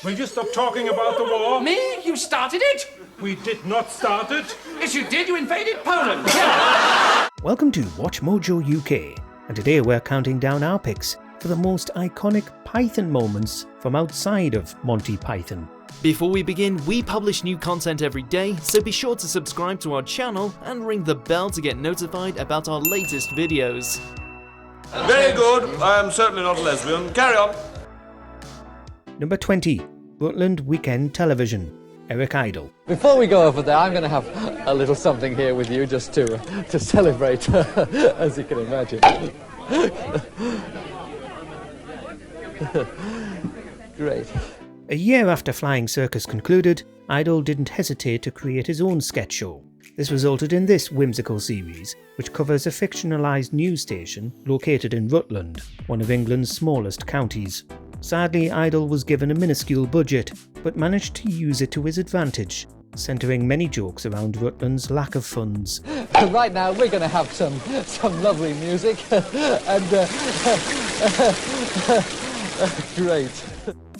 Will you stop talking about the war? Me? You started it? We did not start it. Yes, you did. You invaded Poland. Welcome to WatchMojo UK, and today we're counting down our picks for the most iconic Python moments from outside of Monty Python. Before we begin, we publish new content every day, so be sure to subscribe to our channel and ring the bell to get notified about our latest videos. Very good. I am certainly not a lesbian. Carry on. Number 20. Rutland Weekend Television. Erik Idle. Before we go over there, I'm going to have a little something here with you just to celebrate, as you can imagine. Great. A year after Flying Circus concluded, Idle didn't hesitate to create his own sketch show. This resulted in this whimsical series, which covers a fictionalised news station located in Rutland, one of England's smallest counties. Sadly, Idle was given a minuscule budget, but managed to use it to his advantage, centering many jokes around Rutland's lack of funds. Right now, we're going to have some lovely music, and great.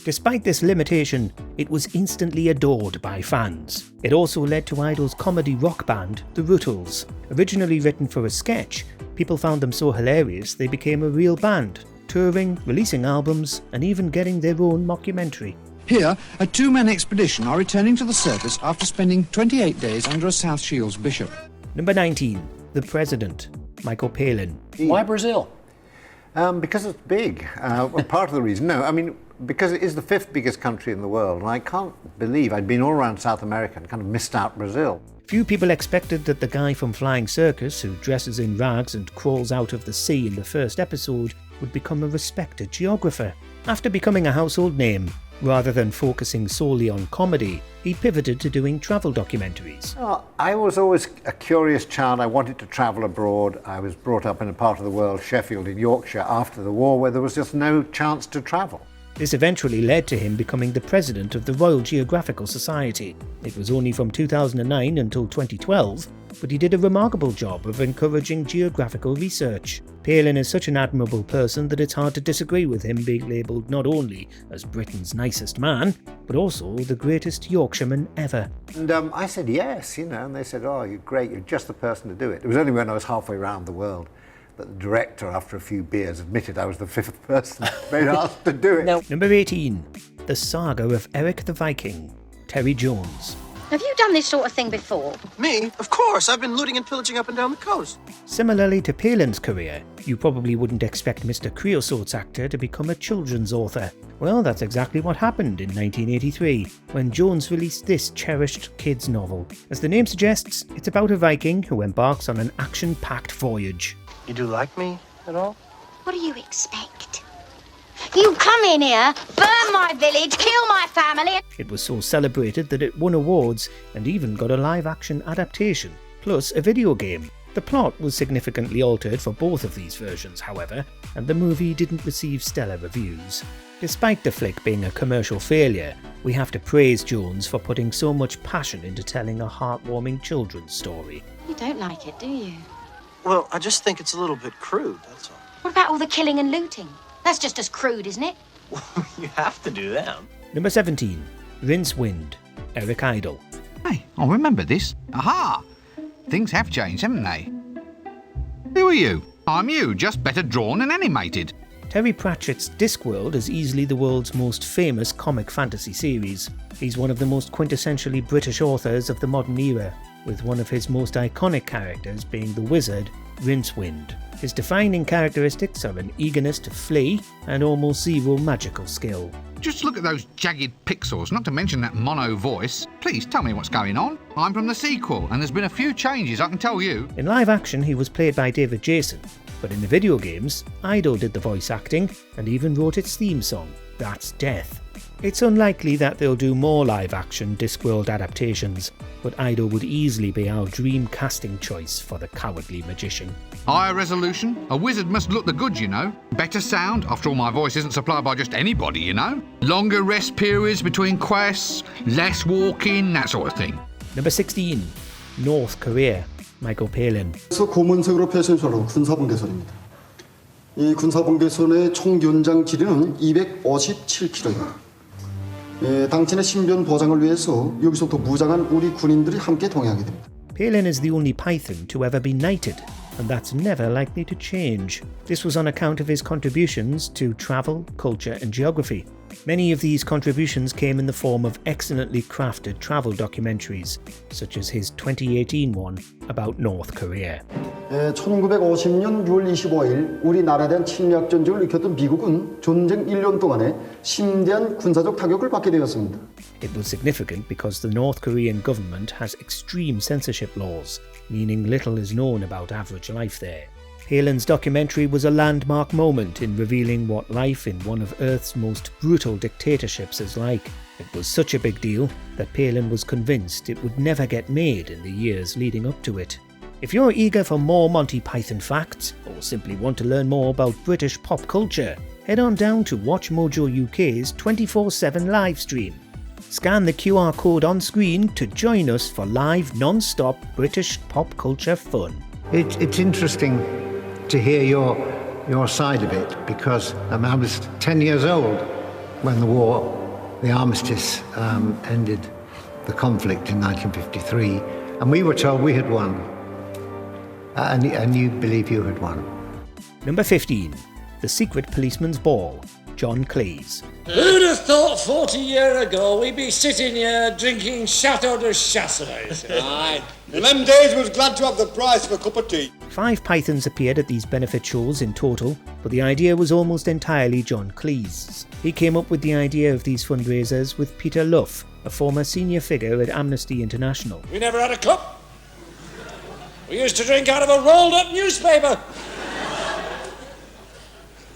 Despite this limitation, it was instantly adored by fans. It also led to Idle's comedy rock band, the Rutles. Originally written for a sketch, people found them so hilarious they became a real band, touring, releasing albums, and even getting their own mockumentary. Here, a two-man expedition are returning to the circus after spending 28 days under a South Shields bishop. Number 19. The President. Michael Palin. Why Brazil? Because it's big. Well, part of the reason. No, I mean, because it is the 5th biggest country in the world, and I can't believe I'd been all around South America and kind of missed out Brazil. Few people expected that the guy from Flying Circus, who dresses in rags and crawls out of the sea in the first episode, would become a respected geographer. After becoming a household name, rather than focusing solely on comedy, he pivoted to doing travel documentaries. Oh, I was always a curious child. I wanted to travel abroad. I was brought up in a part of the world, Sheffield in Yorkshire, after the war, where there was just no chance to travel. This eventually led to him becoming the president of the Royal Geographical Society. It was only from 2009 until 2012, but he did a remarkable job of encouraging geographical research. Palin is such an admirable person that it's hard to disagree with him being labelled not only as Britain's nicest man, but also the greatest Yorkshireman ever. And I said yes, and they said, oh, you're great, you're just the person to do it. It was only when I was halfway around the world that the director, after a few beers, admitted I was the 5th person they'd asked to do it. No. Number 18. The Saga of Erik the Viking. Terry Jones. Have you done this sort of thing before? Me? Of course. I've been looting and pillaging up and down the coast. Similarly to Palin's career, you probably wouldn't expect Mr. Creosote's actor to become a children's author. Well, that's exactly what happened in 1983, when Jones released this cherished kids' novel. As the name suggests, it's about a Viking who embarks on an action-packed voyage. You do like me at all? What do you expect? You come in here, burn my village, kill my family. It was so celebrated that it won awards and even got a live-action adaptation, plus a video game. The plot was significantly altered for both of these versions, however, and the movie didn't receive stellar reviews. Despite the flick being a commercial failure, we have to praise Jones for putting so much passion into telling a heartwarming children's story. You don't like it, do you? Well, I just think it's a little bit crude, that's all. What about all the killing and looting? That's just as crude, isn't it? You have to do that. Number 17. Rincewind. Erik Idle. Hey, I remember this. Aha! Things have changed, haven't they? Who are you? I'm you, just better drawn and animated. Terry Pratchett's Discworld is easily the world's most famous comic fantasy series. He's one of the most quintessentially British authors of the modern era, with one of his most iconic characters being the wizard, Rincewind. His defining characteristics are an eagerness to flee and almost zero magical skill. Just look at those jagged pixels, not to mention that mono voice. Please tell me what's going on. I'm from the sequel, and there's been a few changes, I can tell you. In live action, he was played by David Jason, but in the video games, Idle did the voice acting and even wrote its theme song, That's Death. It's unlikely that they'll do more live-action Discworld adaptations, but Idle would easily be our dream casting choice for the cowardly magician. Higher resolution? A wizard must look the goods, Better sound? After all, my voice isn't supplied by just anybody, Longer rest periods between quests, less walking, that sort of thing. Number 16. North Korea. Michael Palin. 고문색으로 표시한 군사분계선입니다. 이 군사분계선의 총 연장 길이는 257km입니다. 당신의 신변 보장을 위해서 여기서부터 무장한 우리 군인들이 함께 동행하게 됩니다. Palin is the only Python to ever be knighted, and that's never likely to change. This was on account of his contributions to travel, culture and geography. Many of these contributions came in the form of excellently crafted travel documentaries, such as his 2018 one about North Korea. 1950년 6월 25일 우리나라에 대한 침략 전쟁을 일으켰던 미국은 전쟁 1년 동안에 심대한 군사적 타격을 받게 되었습니다. It was significant because the North Korean government has extreme censorship laws, meaning little is known about average life there. Palin's documentary was a landmark moment in revealing what life in one of Earth's most brutal dictatorships is like. It was such a big deal that Palin was convinced it would never get made in the years leading up to it. If you're eager for more Monty Python facts, or simply want to learn more about British pop culture, head on down to WatchMojo UK's 24/7 livestream. Scan the QR code on screen to join us for live non-stop British pop culture fun. It's interesting to hear your side of it, because I was 10 years old when the armistice ended the conflict in 1953, and we were told we had won, and you believe you had won. Number 15. The Secret Policeman's Ball, John Cleese. Who'd have thought 40 years ago we'd be sitting here drinking Chateau de Chasserais? Aye. In them days we was glad to have the price for a cup of tea. 5 Pythons appeared at these benefit shows in total, but the idea was almost entirely John Cleese's. He came up with the idea of these fundraisers with Peter Luff, a former senior figure at Amnesty International. We never had a cup. We used to drink out of a rolled-up newspaper.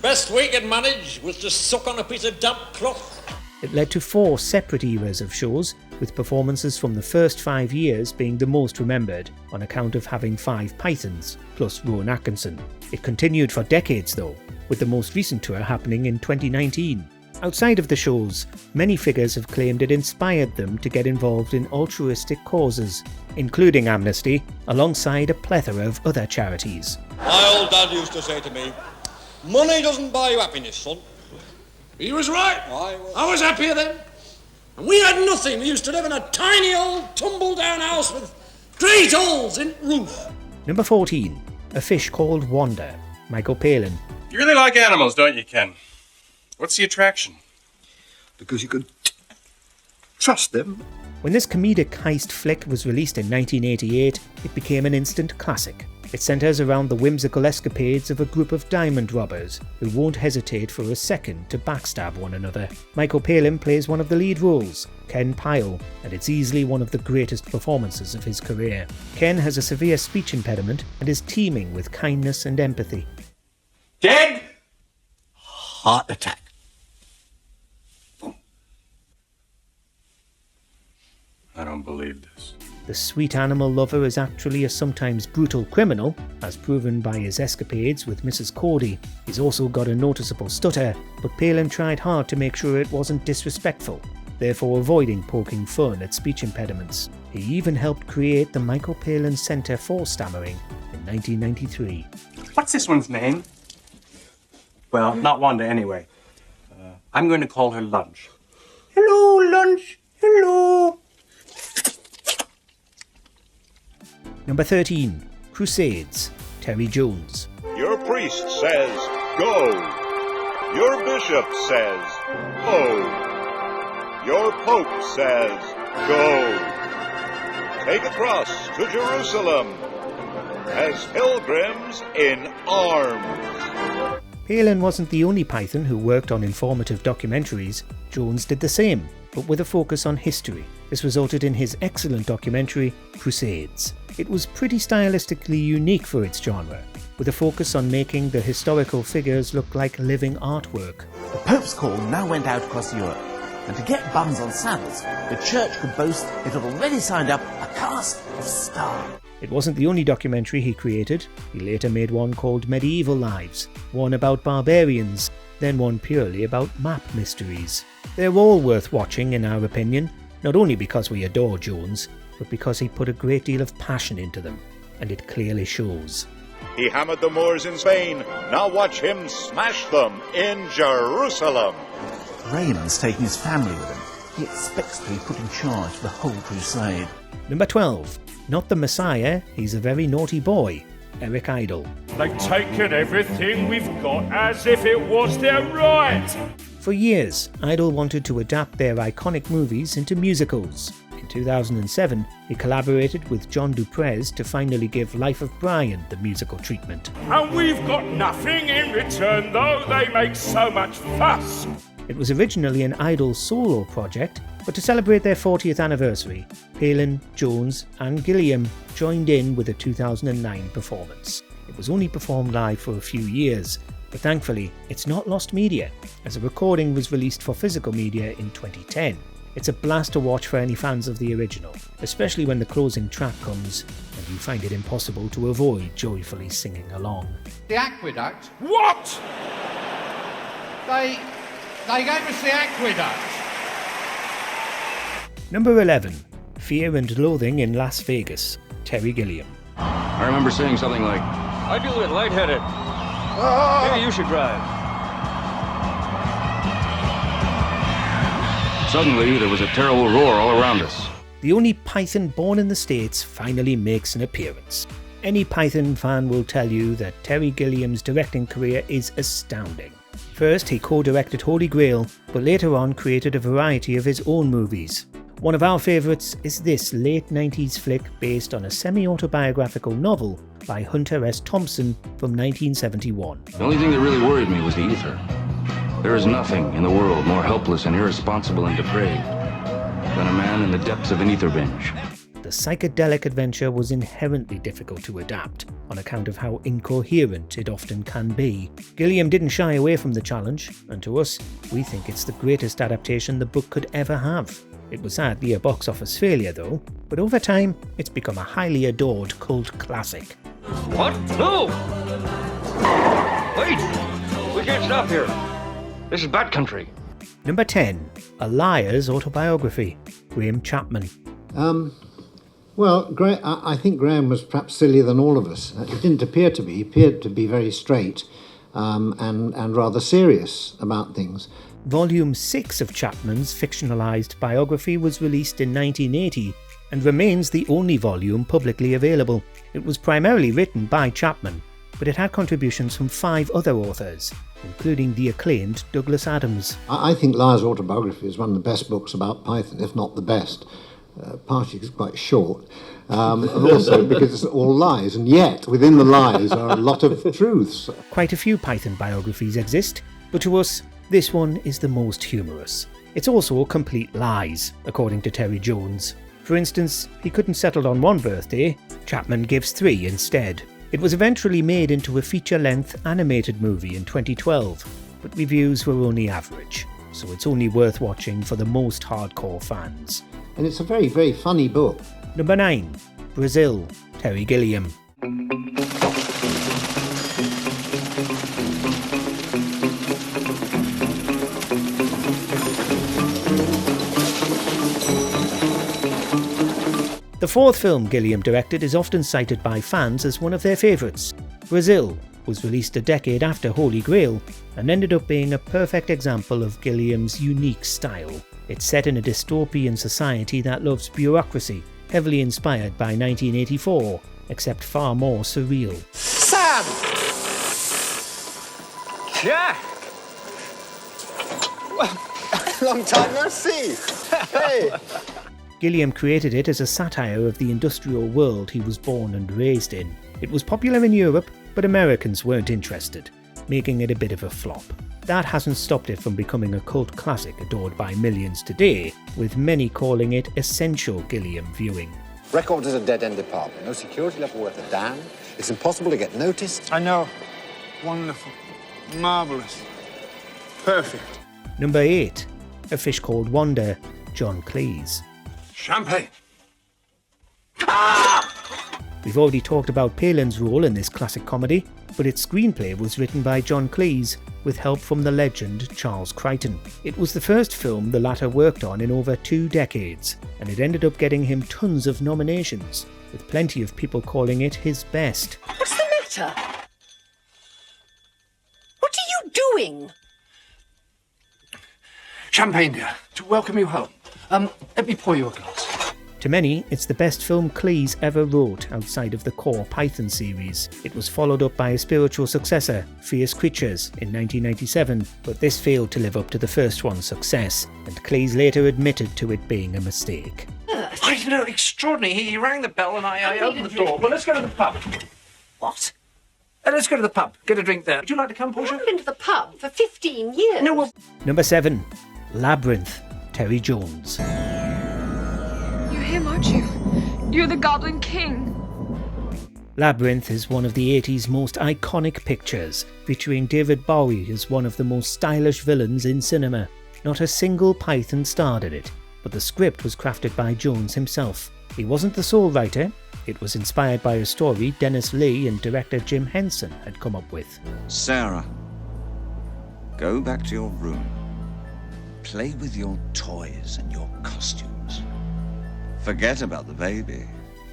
Best we could manage was to suck on a piece of damp cloth. It led to 4 separate eras of shows, with performances from the first 5 years being the most remembered on account of having 5 Pythons, plus Rowan Atkinson. It continued for decades though, with the most recent tour happening in 2019. Outside of the shows, many figures have claimed it inspired them to get involved in altruistic causes, including Amnesty, alongside a plethora of other charities. My old dad used to say to me, "Money doesn't buy you happiness, son." He was right. I was happier then. And we had nothing. We used to live in a tiny old tumble-down house with great holes in the roof. Number 14. A Fish Called Wanda, Michael Palin. You really like animals, don't you, Ken? What's the attraction? Because you could trust them. When this comedic heist flick was released in 1988, it became an instant classic. It centres around the whimsical escapades of a group of diamond robbers who won't hesitate for a second to backstab one another. Michael Palin plays one of the lead roles, Ken Pyle, and it's easily one of the greatest performances of his career. Ken has a severe speech impediment and is teeming with kindness and empathy. Dead? Heart attack. I don't believe this. The sweet animal lover is actually a sometimes brutal criminal, as proven by his escapades with Mrs. Cordy. He's also got a noticeable stutter, but Palin tried hard to make sure it wasn't disrespectful, therefore avoiding poking fun at speech impediments. He even helped create the Michael Palin Centre for Stammering in 1993. What's this one's name? Well, not Wanda anyway. I'm going to call her Lunch. Hello, Lunch. Hello. Number 13. Crusades, Terry Jones. Your priest says, go. Your bishop says, ho. Your pope says, go. Take a cross to Jerusalem as pilgrims in arms. Palin wasn't the only Python who worked on informative documentaries. Jones did the same, but with a focus on history. This resulted in his excellent documentary, Crusades. It was pretty stylistically unique for its genre, with a focus on making the historical figures look like living artwork. The Pope's call now went out across Europe, and to get bums on saddles, the church could boast it had already signed up a cast of stars. It wasn't the only documentary he created. He later made one called Medieval Lives, one about barbarians, then one purely about map mysteries. They're all worth watching in our opinion, not only because we adore Jones, but because he put a great deal of passion into them, and it clearly shows. He hammered the Moors in Spain. Now watch him smash them in Jerusalem. Raymond's taking his family with him. he expects to be put in charge of the whole crusade. Number 12. Not the Messiah, he's a very naughty boy. Eric Idle. They've taken everything we've got as if it was their right. For years, Idle wanted to adapt their iconic movies into musicals. In 2007, he collaborated with John Duprez to finally give Life of Brian the musical treatment. And we've got nothing in return, though they make so much fuss. It was originally an Idle solo project, but to celebrate their 40th anniversary, Palin, Jones and Gilliam joined in with a 2009 performance. It was only performed live for a few years, but thankfully it's not lost media, as a recording was released for physical media in 2010. It's a blast to watch for any fans of the original, especially when the closing track comes and you find it impossible to avoid joyfully singing along. The aqueduct? What? They gave us the aqueduct. Number 11. Fear and Loathing in Las Vegas. Terry Gilliam. I remember saying something like, I feel a bit lightheaded. Maybe you should drive. Suddenly, there was a terrible roar all around us. The only Python born in the States finally makes an appearance. Any Python fan will tell you that Terry Gilliam's directing career is astounding. First, he co-directed Holy Grail, but later on created a variety of his own movies. One of our favourites is this late 90s flick based on a semi-autobiographical novel by Hunter S. Thompson from 1971. The only thing that really worried me was the ether. There is nothing in the world more helpless and irresponsible and depraved than a man in the depths of an ether binge. The psychedelic adventure was inherently difficult to adapt, on account of how incoherent it often can be. Gilliam didn't shy away from the challenge, and to us, we think it's the greatest adaptation the book could ever have. It was sadly a box office failure though, but over time, it's become a highly adored cult classic. What? No! Wait! We can't stop here. This is bad country. Number 10. A Liar's Autobiography. Graham Chapman. Well, I think Graham was perhaps sillier than all of us. It didn't appear to be. He appeared to be very straight and rather serious about things. Volume 6 of Chapman's fictionalised biography was released in 1980 and remains the only volume publicly available. It was primarily written by Chapman, but it had contributions from 5 other authors, including the acclaimed Douglas Adams. I think Liar's Autobiography is one of the best books about Python, if not the best. Partly because it's quite short, and also because it's all lies, and yet within the lies are a lot of truths. Quite a few Python biographies exist, but to us, this one is the most humorous. It's also complete lies, according to Terry Jones. For instance, he couldn't settle on one birthday, Chapman gives 3 instead. It was eventually made into a feature-length animated movie in 2012, but reviews were only average, so it's only worth watching for the most hardcore fans. And it's a very, very funny book. Number 9. Brazil. Terry Gilliam. The 4th film Gilliam directed is often cited by fans as one of their favourites. Brazil was released a decade after Holy Grail and ended up being a perfect example of Gilliam's unique style. It's set in a dystopian society that loves bureaucracy, heavily inspired by 1984, except far more surreal. Sam! Jack! Well, long time no see. Hey! Gilliam created it as a satire of the industrial world he was born and raised in. It was popular in Europe, but Americans weren't interested, making it a bit of a flop. That hasn't stopped it from becoming a cult classic adored by millions today, with many calling it essential Gilliam viewing. Records is a dead-end department. No security level worth a damn. It's impossible to get noticed. I know. Wonderful. Marvellous. Perfect. Number 8. A Fish Called Wanda. John Cleese. Champagne. We've already talked about Palin's role in this classic comedy, but its screenplay was written by John Cleese with help from the legend Charles Crichton. It was the first film the latter worked on in over 2 decades, and it ended up getting him tons of nominations, with plenty of people calling it his best. What's the matter? What are you doing? Champagne, dear, to welcome you home. Let me pour you a glass. To many, it's the best film Cleese ever wrote outside of the core Python series. It was followed up by a spiritual successor, Fierce Creatures, in 1997, but this failed to live up to the first one's success, and Cleese later admitted to it being a mistake. I know, extraordinary. He rang the bell and I opened the door. Well, let's go to the pub. What? Let's go to the pub. Get a drink there. Would you like to come, Portia? I haven't been to the pub for 15 years. No, well... Number 7. Labyrinth, Terry Jones. You're him, aren't you? You're the Goblin King. Labyrinth is one of the 80s most iconic pictures, featuring David Bowie as one of the most stylish villains in cinema. Not a single Python starred in it, but the script was crafted by Jones himself. He wasn't the sole writer. It was inspired by a story Dennis Lee and director Jim Henson had come up with. Sarah, go back to your room. Play with your toys and your costumes. Forget about the baby.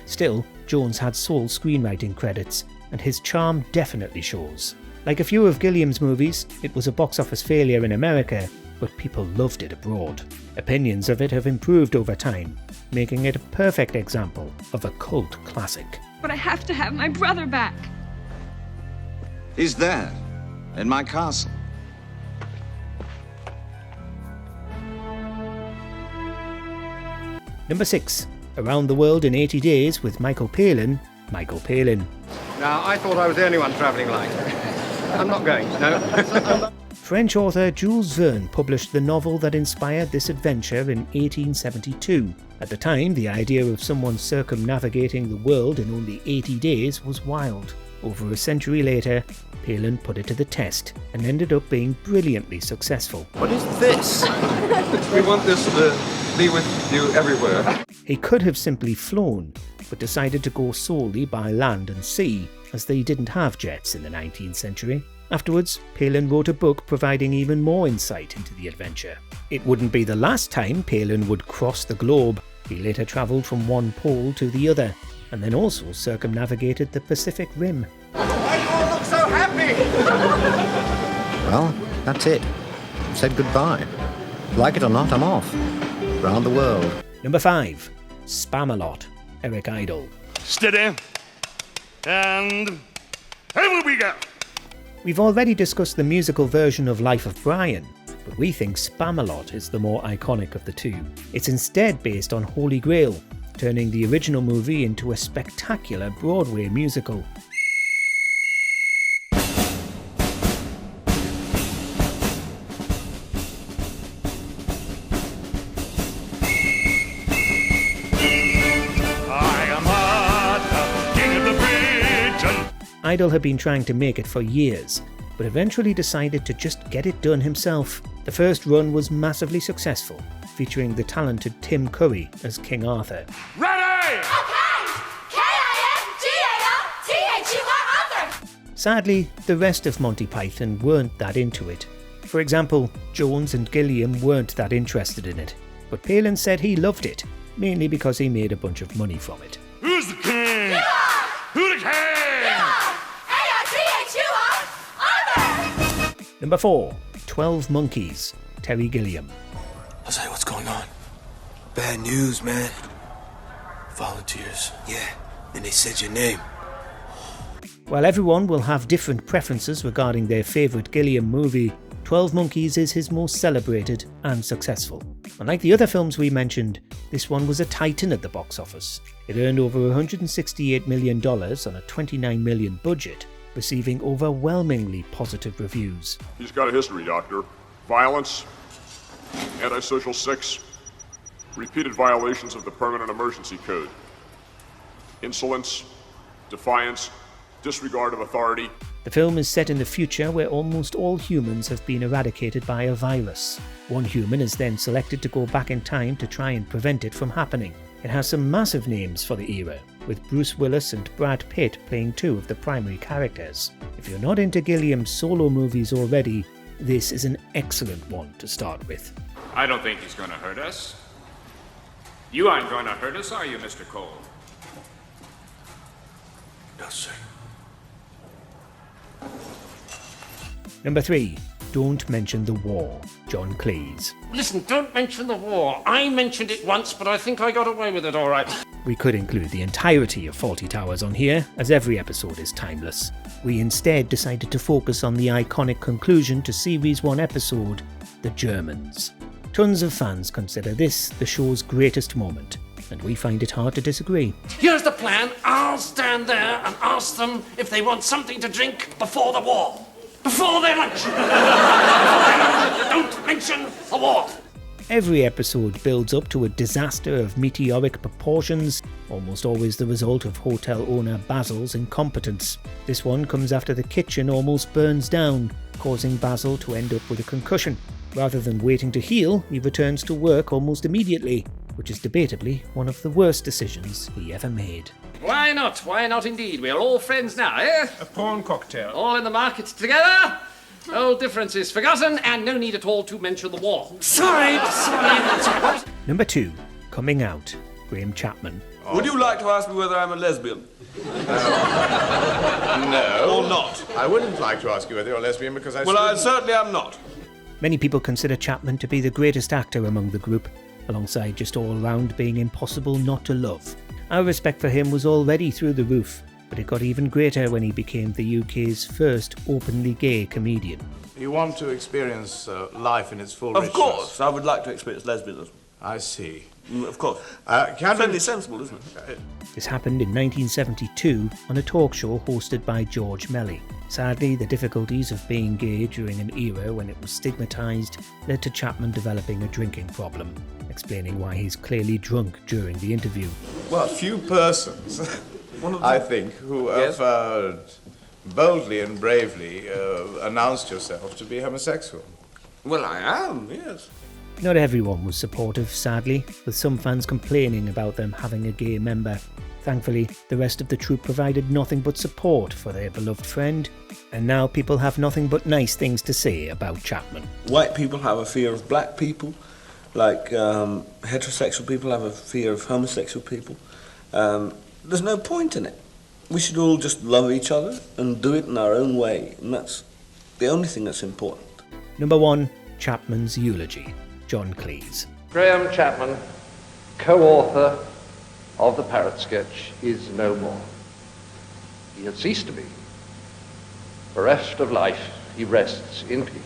Still, Jones had sole screenwriting credits, and his charm definitely shows. Like a few of Gilliam's movies, it was a box office failure in America, but people loved it abroad. Opinions of it have improved over time, making it a perfect example of a cult classic. But I have to have my brother back. He's there, in my castle. Number 6. Around the World in 80 Days with Michael Palin. Michael Palin. Now, I thought I was the only one travelling light. I'm not going, no. French author Jules Verne published the novel that inspired this adventure in 1872. At the time, the idea of someone circumnavigating the world in only 80 days was wild. Over a century later, Palin put it to the test and ended up being brilliantly successful. What is this? We want this to be with you everywhere. He could have simply flown, but decided to go solely by land and sea, as they didn't have jets in the 19th century. Afterwards, Palin wrote a book providing even more insight into the adventure. It wouldn't be the last time Palin would cross the globe. He later travelled from one pole to the other, and then also circumnavigated the Pacific Rim. Why do you all look so happy? Well, that's it. Said goodbye. Like it or not, I'm off. Round the world. Number 5. Spamalot, Eric Idle. Steady. And here we go. We've already discussed the musical version of Life of Brian, but we think Spamalot is the more iconic of the two. It's instead based on Holy Grail, turning the original movie into a spectacular Broadway musical. Idle had been trying to make it for years, but eventually decided to just get it done himself. The first run was massively successful, featuring the talented Tim Curry as King Arthur. Ready! Okay! K-I-M-G-A-L-T-H-U-R, Arthur! Sadly, the rest of Monty Python weren't that into it. For example, Jones and Gilliam weren't that interested in it, but Palin said he loved it, mainly because he made a bunch of money from it. Who's the king? Who the king? Number 4. 12 Monkeys, Terry Gilliam. I'll tell you what's going on. Bad news, man. Volunteers. Yeah, and they said your name. While everyone will have different preferences regarding their favourite Gilliam movie, 12 Monkeys is his most celebrated and successful. Unlike the other films we mentioned, this one was a titan at the box office. It earned over $168 million on a $29 million budget, receiving overwhelmingly positive reviews. He's got a history, Doctor. Violence, antisocial sex, repeated violations of the Permanent Emergency Code, insolence, defiance, disregard of authority. The film is set in the future where almost all humans have been eradicated by a virus. One human is then selected to go back in time to try and prevent it from happening. It has some massive names for the era, with Bruce Willis and Brad Pitt playing two of the primary characters. If you're not into Gilliam's solo movies already, this is an excellent one to start with. I don't think he's going to hurt us. You aren't going to hurt us, are you, Mr. Cole? No, sir. Number 3. Don't Mention the War, John Cleese. Listen, don't mention the war. I mentioned it once, but I think I got away with it all right. We could include the entirety of Fawlty Towers on here, as every episode is timeless. We instead decided to focus on the iconic conclusion to Series 1 episode, The Germans. Tons of fans consider this the show's greatest moment, and we find it hard to disagree. Here's the plan. I'll stand there and ask them if they want something to drink before the war. Before their lunch. Don't mention the war. Every episode builds up to a disaster of meteoric proportions, almost always the result of hotel owner Basil's incompetence. This one comes after the kitchen almost burns down, causing Basil to end up with a concussion. Rather than waiting to heal, he returns to work almost immediately, which is debatably one of the worst decisions he ever made. Why not? Why not indeed? We're all friends now, eh? A prawn cocktail. All in the market together. Old differences forgotten, and no need at all to mention the war. Sorry. Number 2, Coming Out, Graham Chapman. Would you like to ask me whether I'm a lesbian? No. Or not? I wouldn't like to ask you whether you're a lesbian because I... Well, I certainly am not. Many people consider Chapman to be the greatest actor among the group, alongside just all round being impossible not to love. Our respect for him was already through the roof, but it got even greater when he became the UK's first openly gay comedian. You want to experience life in its full richness? Of course, I would like to experience lesbianism. I see. Of course. Friendly, sensible, isn't it? This happened in 1972 on a talk show hosted by George Melly. Sadly, the difficulties of being gay during an era when it was stigmatised led to Chapman developing a drinking problem, explaining why he's clearly drunk during the interview. Well, few persons, I think, who have boldly and bravely announced yourself to be homosexual. Well, I am, yes. Not everyone was supportive, sadly, with some fans complaining about them having a gay member. Thankfully, the rest of the troupe provided nothing but support for their beloved friend, and now people have nothing but nice things to say about Chapman. White people have a fear of black people, like heterosexual people have a fear of homosexual people. There's no point in it. We should all just love each other and do it in our own way, and that's the only thing that's important. Number 1, Chapman's eulogy, John Cleese. Graham Chapman, co-author of the parrot sketch, is no more. He has ceased to be. Bereft of life, he rests in peace.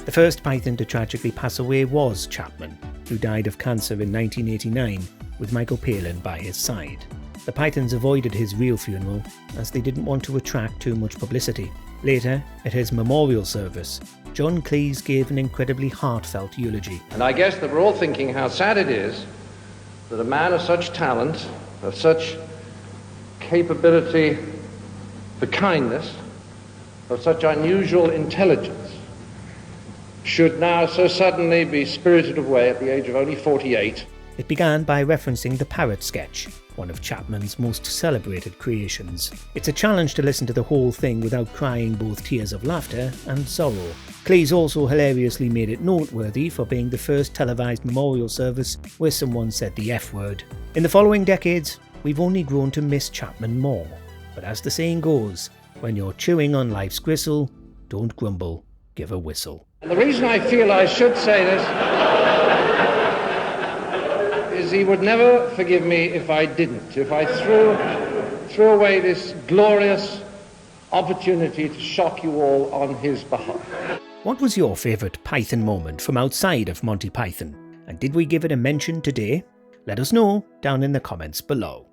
The first Python to tragically pass away was Chapman, who died of cancer in 1989, with Michael Palin by his side. The Pythons avoided his real funeral, as they didn't want to attract too much publicity. Later, at his memorial service, John Cleese gave an incredibly heartfelt eulogy. And I guess that we're all thinking how sad it is that a man of such talent, of such capability for kindness, of such unusual intelligence, should now so suddenly be spirited away at the age of only 48. It began by referencing the parrot sketch, one of Chapman's most celebrated creations. It's a challenge to listen to the whole thing without crying both tears of laughter and sorrow. Cleese also hilariously made it noteworthy for being the first televised memorial service where someone said the F word. In the following decades, we've only grown to miss Chapman more. But as the saying goes, when you're chewing on life's gristle, don't grumble, give a whistle. And the reason I feel I should say this is he would never forgive me if I didn't, if I threw away this glorious opportunity to shock you all on his behalf. What was your favourite Python moment from outside of Monty Python? And did we give it a mention today? Let us know down in the comments below.